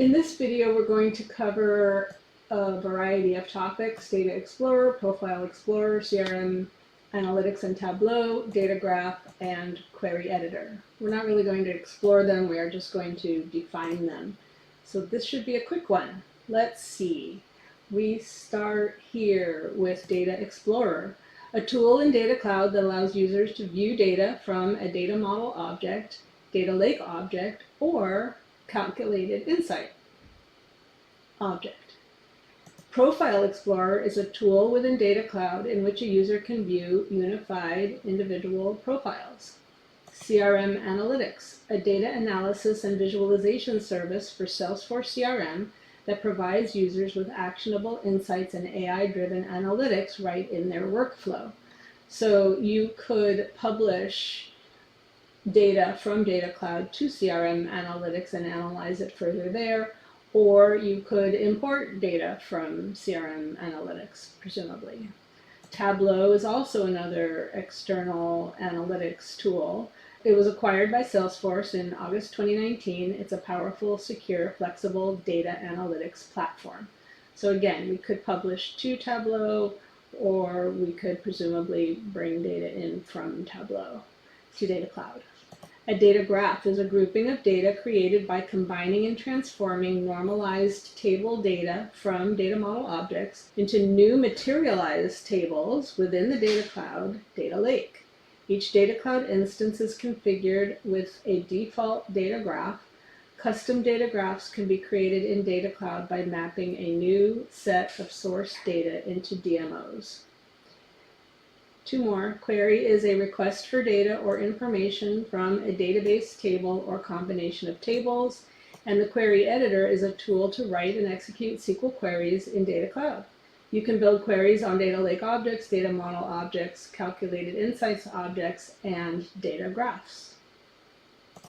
In this video, we're going to cover a variety of topics: Data Explorer, Profile Explorer, CRM Analytics and Tableau, Data Graph, and Query Editor. We're not really going to explore them, we are just going to define them. So this should be a quick one. Let's see. We start here with Data Explorer, a tool in Data Cloud that allows users to view data from a data model object, data lake object, or calculated insight object. Profile Explorer is a tool within Data Cloud in which a user can view unified individual profiles. CRM Analytics, a data analysis and visualization service for Salesforce CRM that provides users with actionable insights and AI-driven analytics right in their workflow. So you could publish data from Data Cloud to CRM Analytics and analyze it further there, or you could import data from CRM Analytics, presumably. Tableau is also another external analytics tool. It was acquired by Salesforce in August 2019. It's a powerful, secure, flexible data analytics platform. So again, we could publish to Tableau, or we could presumably bring data in from Tableau to Data Cloud. A data graph is a grouping of data created by combining and transforming normalized table data from data model objects into new materialized tables within the Data Cloud data lake. Each Data Cloud instance is configured with a default data graph. Custom data graphs can be created in Data Cloud by mapping a new set of source data into DMOs. Two more. Query is a request for data or information from a database, table, or combination of tables. And the Query Editor is a tool to write and execute SQL queries in Data Cloud. You can build queries on data lake objects, data model objects, calculated insights objects, and data graphs.